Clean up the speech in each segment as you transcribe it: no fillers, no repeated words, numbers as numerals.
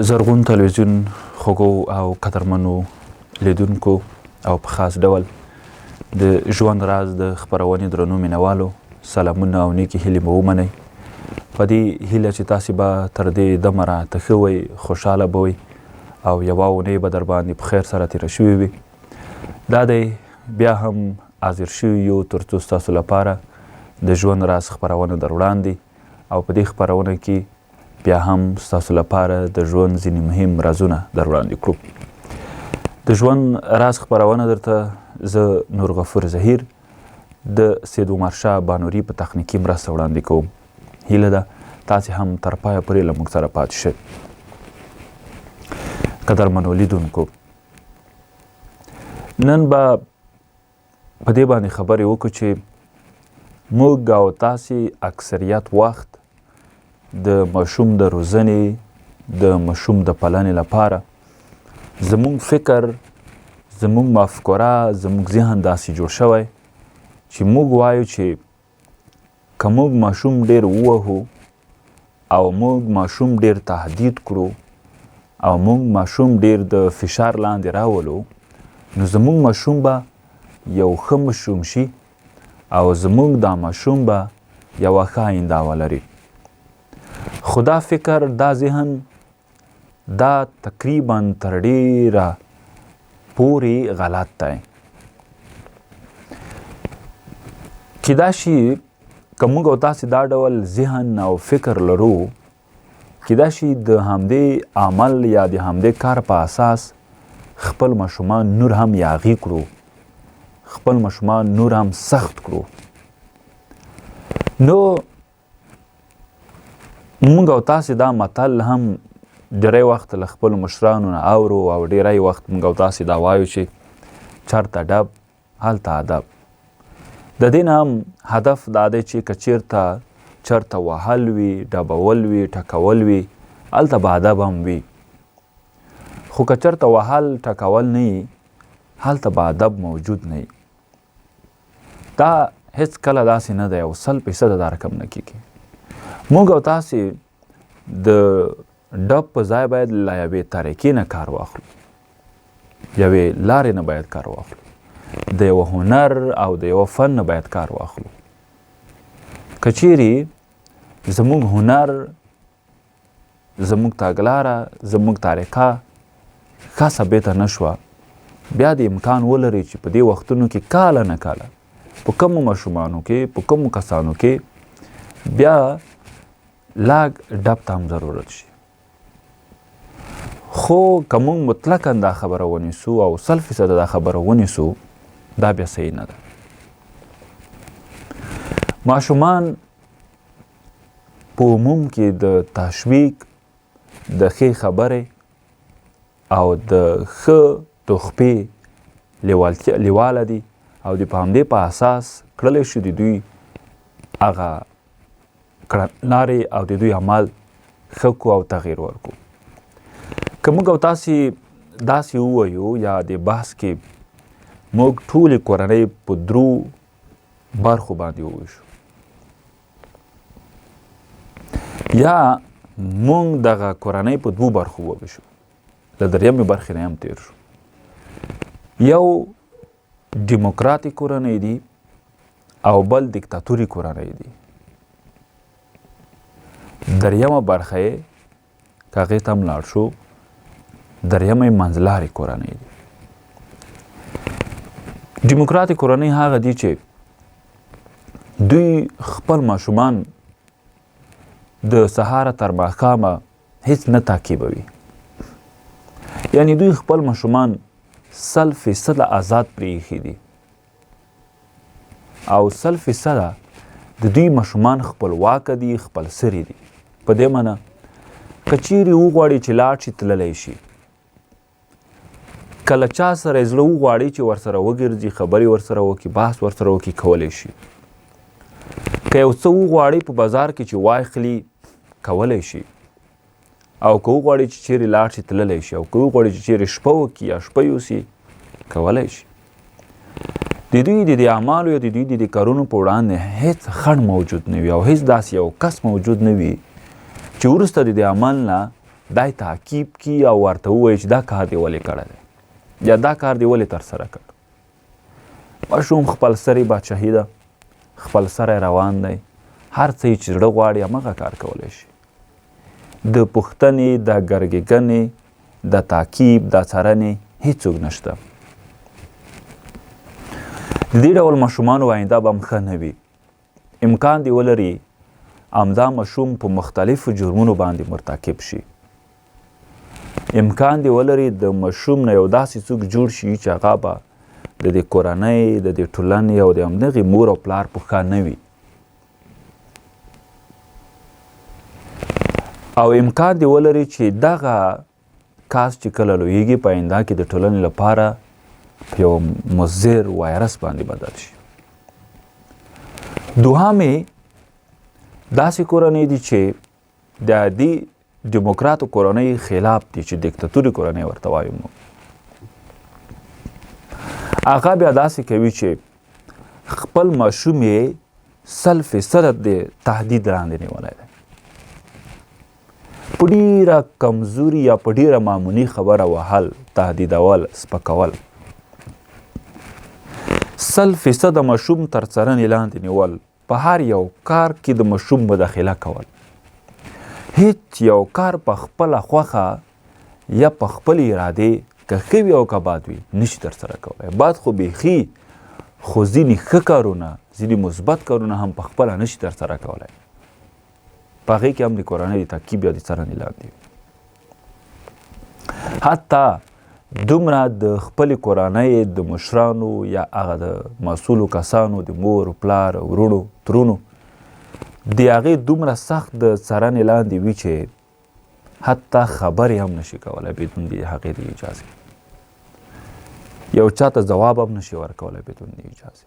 زرغون تلویزیون خوږو او قدرمنو لیدونکو او په خاص ډول د ژوند راز د خپرونې درنو مینوالو سلامونه او نیکې هیلې مو ومنئ. په دې هیله چې تاسې به تر دې دمه راته ښه وئ، خوشحاله به وئ او یوه اونۍ به در باندې په خیر سره تېره شوې وي. دا دی بیا هم حاضر شوي یو تر څو ستاسو لپاره د ژوند راز خپرونه در وړاندې او په دې خپرونه کې بیا هم ستاسو لپاره د ژوند ځینې مهم رازونه در وړاندې کړو. د ژوند راز خپرونه درته زه نورغفور ظهیر د سید عمر شاه بانوري په تخنیکي مرسته وړاندې کوم. هیله ده تاسې هم تر پایه پورې له موږ سره پاتې شئ. قدرمنو لیدونکو، نن به په دې باندې خبرې وکړو چې موږ او تاسې اکثریت وخت د ماشوم د روزنې د ماشوم د پالنې لپاره زموږ فکر، زموږ مفکوره، زموږ ذهن داسې جوړ شوی چې موږ وایو چې که موږ ماشوم ډېر ووهو او موږ ماشوم ډېر تهدید کړو او موږ ماشوم ډېر د فشار لاندې راولو، نو زموږ ماشوم به یو ښه ماشوم شي او زموږ دا ماشوم به یوه ښه آینده ولري. خو دا فکر، دا ذهن، دا تقریبا تر ډېره پورې غلط دی. کیدای شي که موږ او تاسې دا ډول ذهن او فکر لرو، کیدای شي د همدې عمل یا د همدې کار په اساس خپل ماشومان نور هم یاغي کړو، خپل ماشومان نور هم سخت کړو. نو موږ او تاسې دا متل هم ډېری وخت له خپلو مشرانو نه اورو او ډېری وخت موږ او تاسې دا وایو چې چېرته ډب هلته ادب. د دې نه هم هدف دا دی چې که چېرته وهل وي، ډبول وي، ټکول وي، هلته به ادب هم وي. خو که چېرته وهل ټکول نه وي، هلته به ادب موجود نه وي. دا هیڅ کله داسې نه دی او 100% دا رقم نه کېږي. موږ او تاسې د ډب په ځای باید له یوې طریقې نه کار واخلو، یوې لارې نه باید کار واخلو، د یوه هنر او د یوه فن نه باید کار واخلو. که چیرې زموږ هنر، زموږ تګلاره، زموږ طریقه ښه ثابته نه شوه، بیا د امکان ولري چې په دې وختونو کې کاله نه کاله په کومو ماشومانو کې، په کومو کسانو کې بیا لاګ ډب ته هم ضرورت شي. خو که موږ مطلقا دا خبره ونیسو او 100% دا خبره ونیسو، دا بیا صحیح نه ده. ماشومان په عموم کې د تشویق، د ښې خبرې او د ښه تحفې لیواله دي او د په همدې په اساس کړلی شو د دوی هغه کړنلارې او د دوی عمل ښه کړو او تغییر ورکړو. که موږ او تاسې داسې ووایو یا د بحث کې موږ ټولې کورنۍ په 3 برخو باندې وویشو، یا موږ دغه کورنۍ په 2 برخو وویشو، د 3مې برخې نه هم تیر شو. یو ډیموکراتیک کورنۍ دي او بل دیکتاتوري کورنۍ دي. 3مه برخه یې که هغې ته هم لاړ شو، 3مه منځلارې کورنۍ دي. ډیموکراتیک کورنۍ هغه دي چې دوی خپل ماشومان د سهاره تر ماښامه هیڅ نه تعقیبوي، یعنی دوی خپل ماشومان 100% آزاد پرېښي دي او 100% د دوی ماشومان خپلواکه دي، خپلسري دي. په دې معنی که چیرې وغواړي چې لاړ شي، تللی شي. که له چا سره یې زړه وغواړي چې ورسره وګرځي، خبرې ورسره وکړي، بحث ورسره وکړي، کولی شي. که یو څه وغواړي په بازار کې چې واخلي، کولی شي. او که وغواړي چې چیرې لاړ شي، تللی شي. او که وغواړي چې چیرې شپه وکړي یا شپه یوسي، کولی شي. د دوی د دې اعمالو یا د دوی د دې کارونو په وړاندې هیڅ خنډ موجود نه وي او هیڅ داسې یو کس موجود نه وي چې وروسته د دې عمل نه دا تعقیب کی او ورته ووایي چې دا کار دې ولې کړی دی یا دا کار دې ولې ترسره کړ. ماشوم خپل سری بادشاهي ده، خپل سری روان دی، هر څه یې چې زړه غواړي همغه کار کولی شي. د پوښتنې، د ګرګېګنې، د تعقیب، د څارنې هیڅوک نشته. د دې ډول ماشومانو آینده به هم ښه نه وي. امکان دی ولري همدا ماشوم په مختلفو جرمونو باندې مرتکب شي. امکان دی ولري د ماشوم نه یو داسې څوک جوړ شي چې هغه به د دې کورنۍ، د دې ټولنې او د همدغې مور او پلار په ښه نه وي. او امکان دی ولري چې دغه کاس چې کله لویږي په آینده کې د ټولنې لپاره په یو مضر وایرس باندې بدل شي. دوهمې داسې کورنۍ دي چې د عادي ډیموکراتو کورنۍ خلاف دي چې دیکتاتوري کورنۍ ورته وایو موږ. هغه بیا داسې کوي چې خپل ماشوم یې 100% د تهدید لاندې نیولی دی. په ډېره کمزوري یا په ډېره معمولي خبره وهل، تهدیدول، سپکول، 100% د ماشوم تر څارنې لاندې نیول، په هر یو کار کې د ماشوم مداخله کول، هیڅ یو کار په خپله خوښه یا په خپل ارادې که ښه وي او که بد وي نشي ترسره کولی. بد خو بیخي، خو ځینې ښه کارونه، ځینې مثبت کارونه هم په خپله نشي ترسره کولی. په هغې کې هم د کورنۍ د تعقیب یا د څارنې لاندې. حتی دومره د خپلې کورنۍ د مشرانو یا هغه د مسؤلو کسانو د مور، پلار، ورونو، ترونو د هغې دومره سخت د څارنې لاندې وي چې حتی خبرې هم نشي کولی بدون د هغې د اجازې. یو چاته ځواب هم نشي ورکولی بدون د اجازې.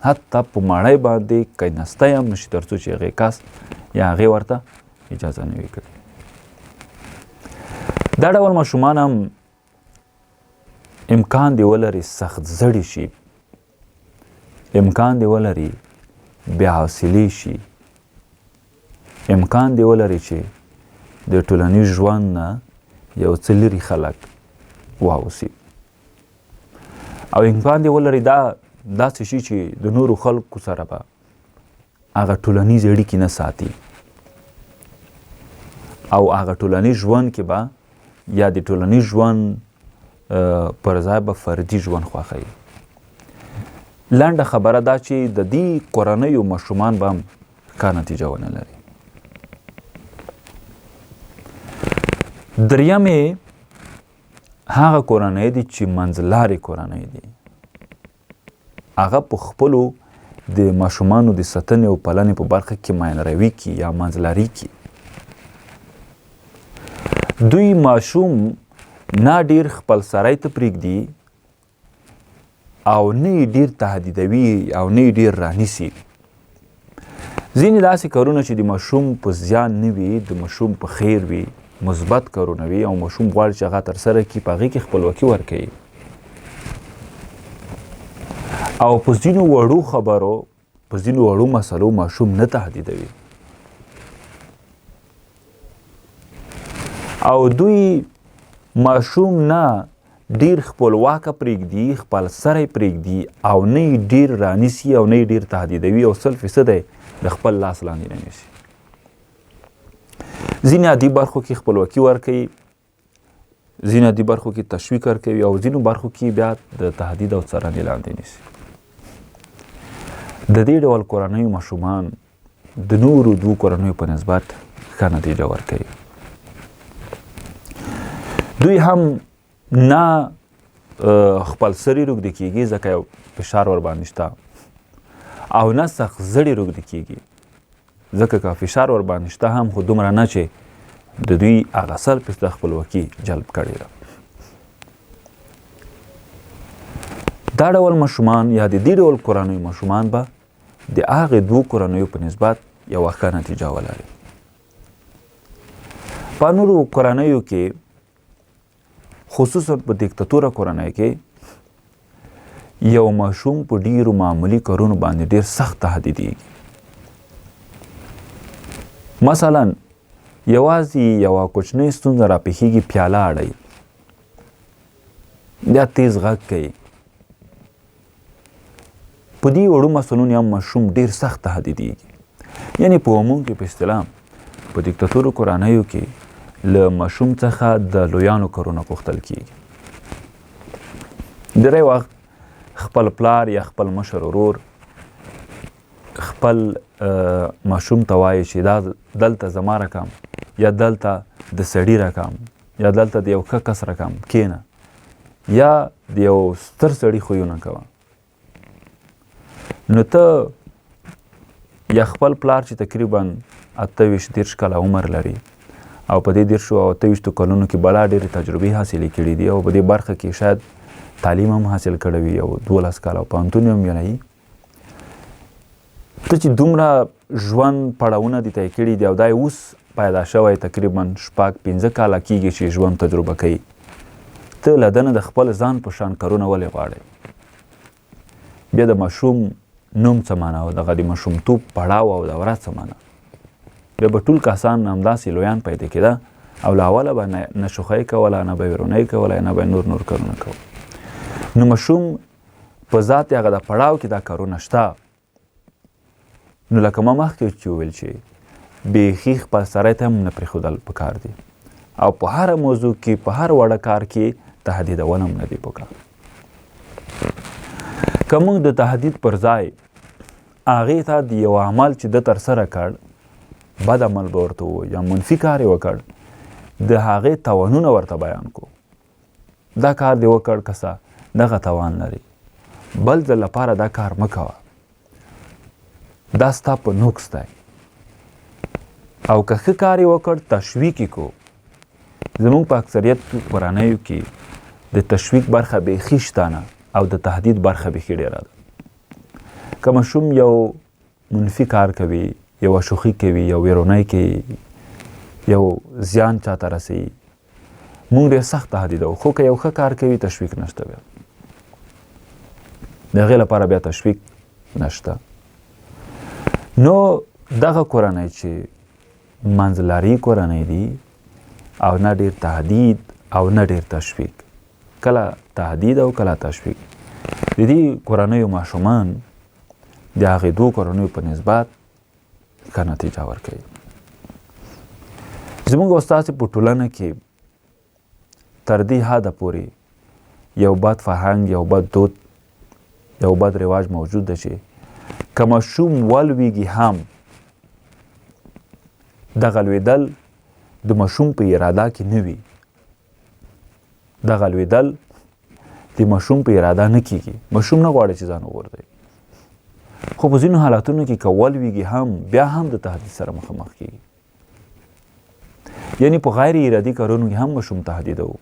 حتی په ماړی باندې کیناستی هم نشي تر څو چې هغې کس یا هغې ورته اجازه نه وي کړې. دا ډول ماشومان هم امکان دی ولري سخت زړي شي، امکان دی ولري بې حوصلې شي، امکان دی ولري چې د ټولنیز ژوند نه یو څه لرې خلک واوسي، او امکان دی ولري دا داسې شي چې د نورو خلکو سره به هغه ټولنیز اړیکې نه ساتي او هغه ټولنیز ژوند کې به یا د ټولنیز ژوند پر ځای به فردي ژوند خوښوي. لنډه خبره دا چې د دې کورنیو ماشومان به هم ښه نتیجه ونه لري. درېیمې هغه کورنۍ دي چې منځلارې کورنۍ دي. هغه په خپلو د ماشومانو د ساتنې او پالنې په برخه کې ماینروي کې یا منځلاري کې. دوی ماشوم نه ډیر خپل سرای ته پرېږدي او نه یې ډیر تهدیدوي او نه یې ډیر رانیسي. ځینې داسې کارونه چې د ماشوم په زیان نه وي، د ماشوم په خیر وي، مثبت کارونه وي او ماشوم غواړي چې هغه ترسره کړي، په هغې کې خپلواکي ورکوي. او په ځینو وړو خبرو، په ځینو وړو مسلو ماشوم نه تهدیدوي. او دوی ماشوم نه ډیر خپلواکه پرېږدي، خپل سری پرېږدي او نه یې ډیر رانیسي او نه یې ډیر تهدیدوي او 100% د خپل لاس لاندې نه نیسي. ځینې عادي برخو کې خپلواکي ورکوي، ځینې عادي برخو کې تشویق ورکوي او ځینو برخو کې بیا د تهدید او څارنې لاندې نیسي. د دې ډول کورنیو ماشومان د نورو دوو کورنیو په نسبت ښه نتیجه ورکوي. دوی هم نه خپل سری روږدي کېږي ځکه یو فشار ورباندې شته، او نه سخت زړي روږدي کېږي ځکه که فشار ورباندې شته هم خو دومره نه چې د دوی هغه 100% خپلواکي جلب کړې ده. دا ډول ماشومان یا د دې ډول کورنیو ماشومان به د هغې دوو کورنیو په نسبت یوه ښه نتیجه ولري. په نورو کورنیو کې خصوصا په دیکتاتوره کورنۍ کې یو ماشوم په ډیرو معمولي کارونو باندې ډیر سخت تهدیدېږي. مثلا یوازې یوه کوچنۍ ستونزه راپېښېږي، پیاله اړوي، بیا تیز غږ کوي. په دې وړو مسلونو هم ماشوم ډېر سخت تهدیدېږي. یعنې په عموم کې په اصطلاح په دیکتاتورو کورنیو کې له ماشوم څخه د لویانو کارونه غوښتل کېږي. ډېری وخت خپل پلار یا خپل مشر ورور خپل ماشوم ته وایي چې دا دلته زما رقم، یا دلته د سړي رقم، یا دلته د یو ښه کس رقم کښېنه، یا د یو ستر سړي خویونه کوه. نو ته یا خپل پلار چې تقریبا 28-30 کاله عمر لري او په دې 30 او 28 کلونو کې بلا ډېرې تجربې حاصلې کړي دي او په دې برخه کې شاید تعلیم هم حاصل کړی وي او 12 کاله پوهنتون هم ویلی، ته چې دومره ژوند پړاوونه دي طی کړي دي او دا اوس پیدا شوی تقریبا 4-5 کاله کېږي چې ژوند تجربه کوي، ته له دنه د خپل ځان په شان کارونه ولې غواړې؟ بیا د ماشوم نوم څه معنی او دغه د ماشومتوب پړاو او دوره څه معنی؟ بیا به ټول کسان همداسې لویان پیدا کېده او له اوله به نه شوخۍ کوله، نه به ویرونۍ کوله، نه به نور کارونه کوله. نو ماشوم په ذات هغه د پړاو کې دا کارونه شته. نو لکه ما مخکې چې وویل چې بیخي خپل سړی ته هم نه پرېښودل پکار دي او په هره موضوع کې په هر وړه کار کې تهدیدول هم نه دي پکار. که موږ د تهدید پر ځای هغې ته د یو عمل چې ده ترسره کړ، بد عمل به ورته ووایو یا منفي کار یې وکړ، د هغې توانونه ورته بیان کو. دا کار دې وکړ که څه دغه توان لري، بل ځل لپاره دا کار مه کوه، دا ستا په نقص دی. او که ښه کار یې وکړ تشویق یې کو. زموږ په اکثریت کورنیو کې د تشویق برخه بیخي شته نه او د تهدید برخه بیخي ډېره ده. که ماشوم یو منفي کار کوي، یوه شوخي کوي، یو ویرونی کوي، یو زیان چاته رسوي، موږ ډېر سخت تهدیدوو. خو که یو ښه کار کوي تشویق نشته، بیا د هغې لپاره بیا تشویق نشته. نو دغه کورنۍ چې منځلاري کورنۍ دي او نه ډېر تهدید او نه ډېر تشویق، کله تهدید او کله تشویق، د دې کورنیو ماشومان د هغې دوو کورنیو په نسبت ښه نتیجه ورکوي. زموږ استاسې په ټولنه کې تر دې حده پورې یو بد فرهنګ، یو بد دود، یو بد رواج موجود ده چې که ماشوم ولویږي هم دغه لویدل د ماشوم په اراده کې نه وي. دغه لویدل د ماشوم په اراده نه کېږي. ماشوم نه غواړي چې ځان وغورځوي، خو په ځینو حالتونو کې که ولویږي هم بیا هم د تهدید سره مخامخ کېږي. یعنې په غیر ارادي کارونو کې هم ماشوم تهدیدوو.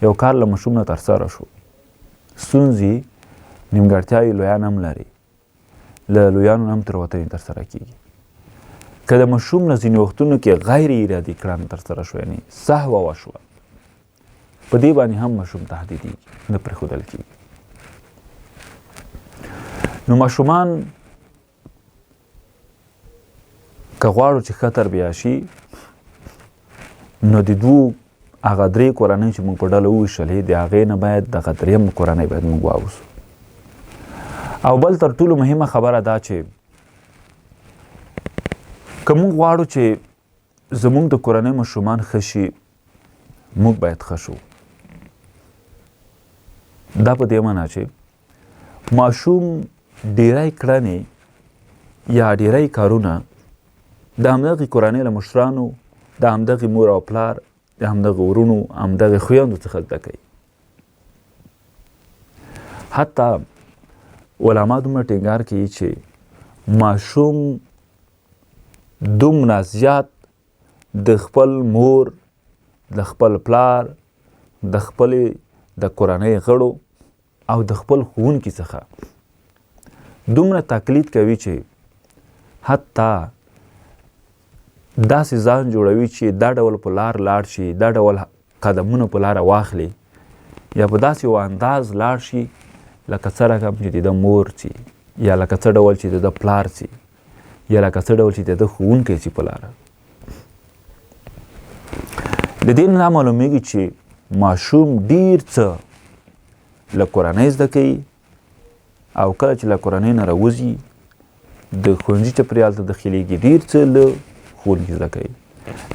یو کار له ماشوم نه ترسره شو، ستونزې نیمګړتیاوې لویان هم لري، له لویانو هم تېروتنې ترسره کېږي. که د ماشوم نه ځینې وختونو کې غیر ارادي کړنه ترسره شوه، یعنې سهوه وشوه، په دې باندې هم ماشوم تهدیدېږي، نه پرېښودل کېږي. نو ماشومان که غواړو چې ښه تربیه شي، نو د دوو هغه درې کورنۍ چې موږ په ډله وویشلې د هغې نه باید دغه درېیم کورنۍ باید موږ واوسو. او بل تر ټولو مهمه خبره دا چې که موږ غواړو چې زموږ د کورنۍ ماشومان ښه شي، موږ باید ښه شو. دا په دې معنا چې ماشوم ډیری کړنې یا ډیری کارونه د همدغې کورنۍ له مشرانو، د همدغې مور او پلار، د همدغې ورونو، همدغې خویندو څخه زده کوي. حتی علما دومره ټینګار کوي چې ماشوم دومره زیات د خپل مور، د خپل پلار، د خپلې د کورنۍ غړو او د خپل ښوونکي څخه دومره تقلید کوي چې حتی داسې ځان جوړوي چې دا ډول په لار لاړ شي، دا ډول قدمونه په لاره واخلي، یا په داسې یو انداز لاړ شي لکه څه رقم چې د ده مور سي، یا لکه څه ډول چې د ده پلار سي، یا لکه څه ډول چې د ده ښوونکی سي په لاره. د دې نه دا معلومیږي چې ماشوم ډیر څه له کورنۍ زده کوي او کله چې له کورنۍ نه راوځي د ښوونځي چاپریال ته داخلیږي ډیر څه له ښوونکي زده کوي.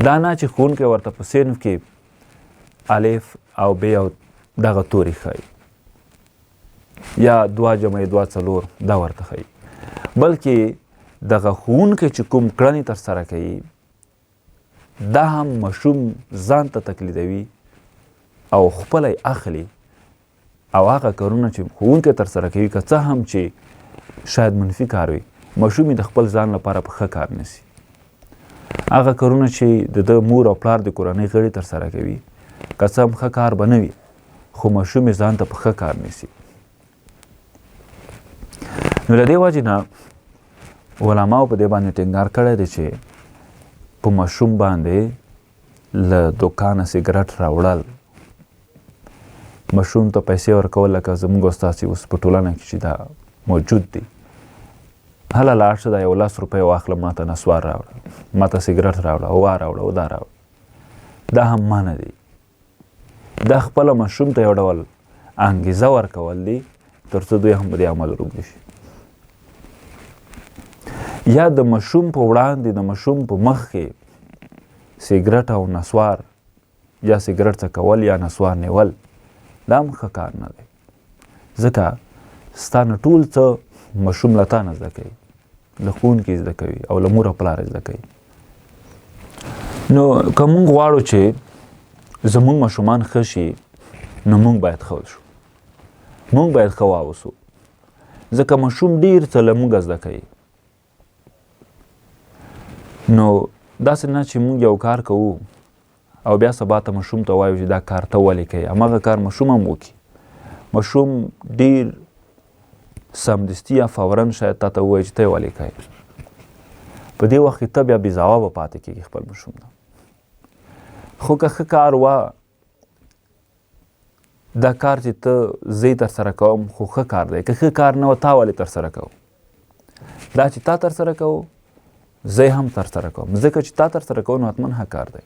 دا نه چې ښوونکی ورته په صنف کې الف او ب او دغه توري ښایي یا 2 جمع 2 4 دا ورته ښایي، بلکې دغه ښوونکی چې کوم کړنې ترسره کوي دا هم ماشوم ځان ته تقلیدوي او خپله اخلي او هغه کارونه چې ښوونکی ترسره کوي که څه هم چې شاید منفي کار وي، ماشوم یې د خپل ځان لپاره په ښه کار نیسي. هغه کارونه چې د مور او پلار د کورنۍ غړي ترسره کوي که څه هم ښه کار به نه وي خو ماشوم یې ځان ته په ښه کار نیسي. نو له دې وجې نه علماو په دې باندې ټینګار کړی دی چې په ماشوم باندې له دوکانه سګرټ راوړل، ماشوم ته پیسې ورکول لکه زموږ او ستاسې اوس په ټولنه کې چې دا موجود دی، هله لاړ شه دا یو 10 روپۍ واخله ماته نسوار راوړه، ماته سګرټ راوړه او راوړه او دا راوړه، دا هم منع دی. دا خپله ماشوم ته یو ډول انګیزه ورکول دی تر څو دوی هم په دې عمل روږدي شي. یا د ماشوم په وړاندې د ماشوم په مخ کې سګرټ او نسوار یا سګرټ څکول یا نسوار نیول دا هم ښه کار نه دی، ځکه ستا نه ټول څه ماشوم له تا نه زده کوي، له ښوونکي زده کوي او له مور او پلار زده کوي. نو که موږ غواړو چې زموږ ماشومان ښه شي نو موږ باید ښه شو، موږ باید ښه واوسو، ځکه ماشوم ډیر څه له موږ زده کوي. نو داسې نه چې موږ یو کار کوو او بیا سبا ته ماشوم ته وایو چې دا کار ته ولې کوي، هماغه کار ماشوم هم وکړي. ماشوم ډیر سمدستي یا فورا شاید تا ته ووایي چې ته یې ولې کوې، په دې وخت کې ته بیا بې ځوابه پاتې کېږي خپل ماشوم ته. خو که ښه کار وه دا کار چې ته زه یې ترسره کوم خو ښه کار دی، که ښه کار نه و تا ولې ترسره کوو، دا چې تا ترسره کوو زه هم ترسره کوم، ځکه چې تا ترسره کوو نو حتما ښه کار دی.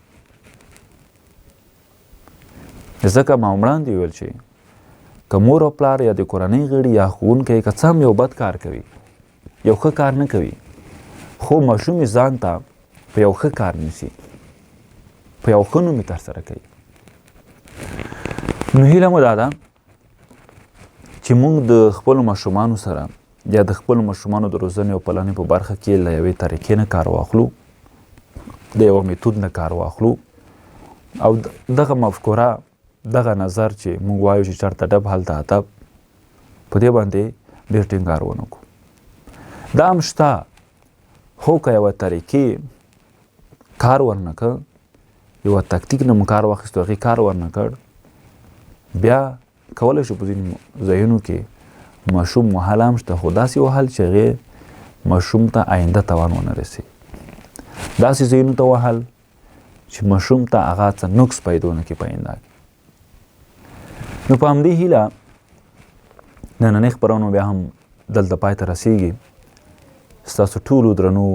ځکه ما وړاندې ویل چې که مور او پلار یا د کورنۍ غړي یا ښوونکی که څه هم یو بد کار کوي، یو ښه کار نه کوي، خو ماشوم یې ځان ته په یو ښه کار نیسي، په یو ښه نوم یې ترسره کوي. نو هیله مو دا ده چې موږ د خپلو ماشومانو سره یا د خپلو ماشومانو د روزنې او پالنې په برخه کې له یوې طریقې نه کار واخلو، د یوه میتود نه کار واخلو او دغه مفکوره دغه نظر چې موږ وایو چې چېرته ډب هلته ادب په دې باندې ډېر ټینګار ونه کړو. دا هم شته، خو که یوه طریقې کار ورنه کړ، یوه تکتیک نه مو کار واخیستو هغې کار ورنه کړ، بیا کولی شو په ځینو ځایونو کې ماشوم وهل هم شته، خو داسې وهل چې هغې ماشوم ته آینده توان ونه رسي، داسې ځایونو ته وهل چې ماشوم ته هغه څه نقص پیدا نه کړي په آینده کې. نو په همدې هیله نننۍ خپرونه بیا هم دلته پای ته رسیږي. ستاسو ټولو درنو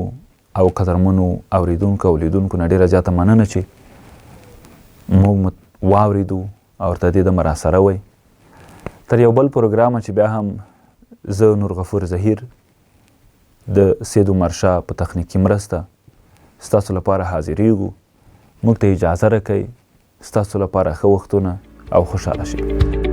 او قدرمنو اورېدونکو او لیدونکو نه ډېره زیاته مننه چې موږ واورېدو او ورته دې دمه راسره وئ. تر یو بل پروګرامه چې بیا هم زه نور غفور ظهیر د سید عمر شاه په تخنیکي مرسته ستاسو لپاره حاضرېږو. موږ ته اجازه راکئ، ستاسو لپاره ښه وختونه او خوشحاله شئ.